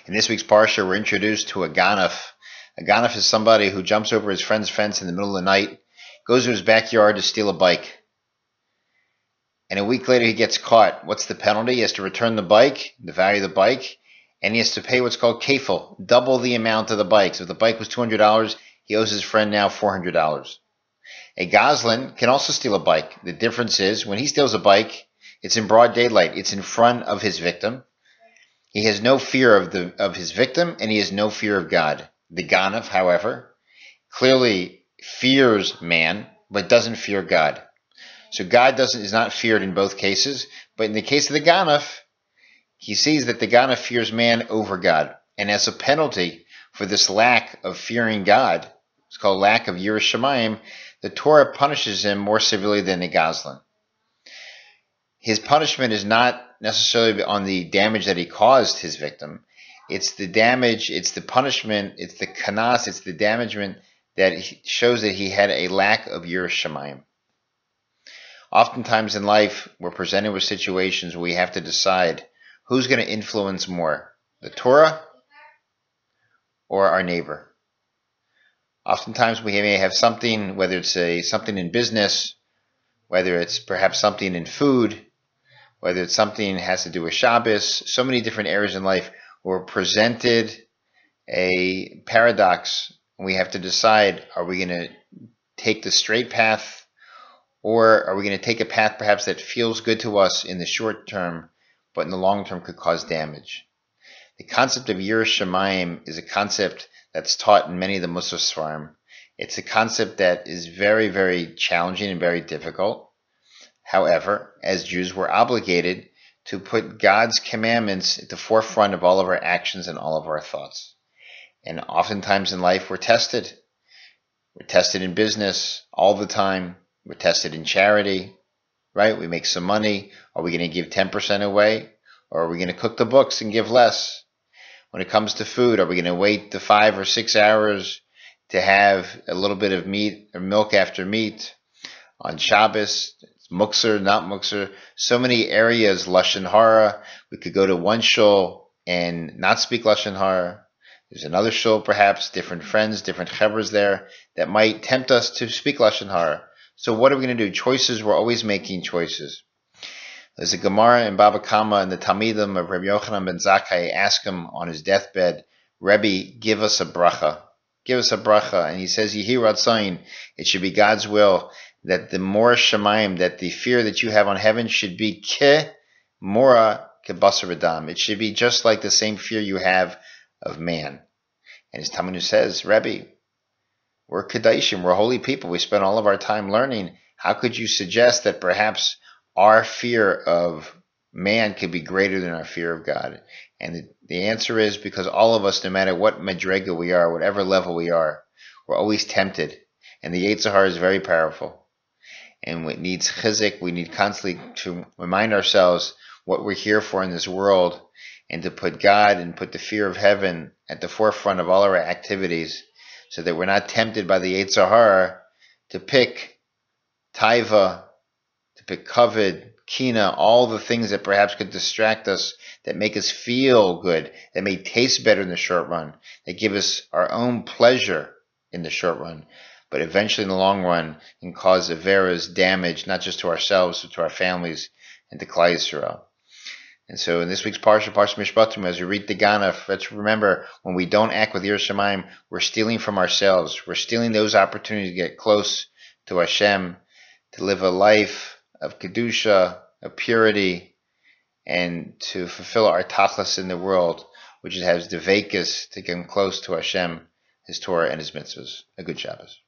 In this week's parsha, we're introduced to a ganaf. A ganaf is somebody who jumps over his friend's fence in the middle of the night, goes to his backyard to steal a bike. And a week later, he gets caught. What's the penalty? He has to return the bike, the value of the bike, and he has to pay what's called kefil, double the amount of the bike. So if the bike was $200, he owes his friend now $400. A gazlan can also steal a bike. The difference is when he steals a bike, it's in broad daylight. It's in front of his victim. He has no fear of his victim, and he has no fear of God. The ganaf, however, clearly fears man, but doesn't fear God. So God is not feared in both cases, but in the case of the ganaf, he sees that the ganaf fears man over God. And as a penalty for this lack of fearing God, it's called lack of yiras shamayim, the Torah punishes him more severely than the gazlan. His punishment is not necessarily on the damage that he caused his victim. It's the damage, it's the punishment, it's the kanas, it's the damagement that shows that he had a lack of yiras shamayim. Oftentimes in life, we're presented with situations where we have to decide who's going to influence more, the Torah or our neighbor. Oftentimes we may have something, whether it's something in business, whether it's perhaps something in food, whether it's something that has to do with Shabbos, so many different areas in life where we're presented a paradox, and we have to decide, are we going to take the straight path, or are we going to take a path perhaps that feels good to us in the short term, but in the long term could cause damage? The concept of yiras shamayim is a concept that's taught in many of the Musar Sfarim. It's a concept that is very, very challenging and very difficult. However, as Jews, we're obligated to put God's commandments at the forefront of all of our actions and all of our thoughts. And oftentimes in life, we're tested. We're tested in business all the time. We're tested in charity, right? We make some money. Are we going to give 10% away? Or are we going to cook the books and give less? When it comes to food, are we going to wait the 5 or 6 hours to have a little bit of meat or milk after meat? On Shabbos, it's mukser, not mukser. So many areas, lashon hara. We could go to one shul and not speak lashon hara. There's another shul, perhaps, different friends, different chevras there that might tempt us to speak lashon hara. So what are we going to do? Choices, we're always making choices. There's a Gemara in Baba Kama, and the Talmidim of Rabbi Yochanan ben Zakkai ask him on his deathbed, Rebbe, give us a bracha. Give us a bracha. And he says, Yehi Ratzayin, it should be God's will that the more shamayim, that the fear that you have on heaven should be ke mora ke basar v'dam. It should be just like the same fear you have of man. And his Talmud says, Rebbe, we're Kedaishim, we're holy people. We spend all of our time learning. How could you suggest that perhaps our fear of man could be greater than our fear of God? And the answer is because all of us, no matter what madrega we are, whatever level we are, we're always tempted. And the Yetzer Hara is very powerful. And it needs chizik. We need constantly to remind ourselves what we're here for in this world, and to put God and put the fear of heaven at the forefront of all our activities, so that we're not tempted by the Yetzer Hara to pick taiva, to pick kavod, kina, all the things that perhaps could distract us, that make us feel good, that may taste better in the short run, that give us our own pleasure in the short run, but eventually in the long run can cause Avera's damage, not just to ourselves, but to our families and to Klal Yisrael. And so in this week's Parsha Mishpatim, as we read the ganaf, let's remember, when we don't act with yiras shamayim, we're stealing from ourselves. We're stealing those opportunities to get close to Hashem, to live a life of kedusha, of purity, and to fulfill our tachlis in the world, which has the vekas to get close to Hashem, His Torah, and His mitzvahs. A good Shabbos.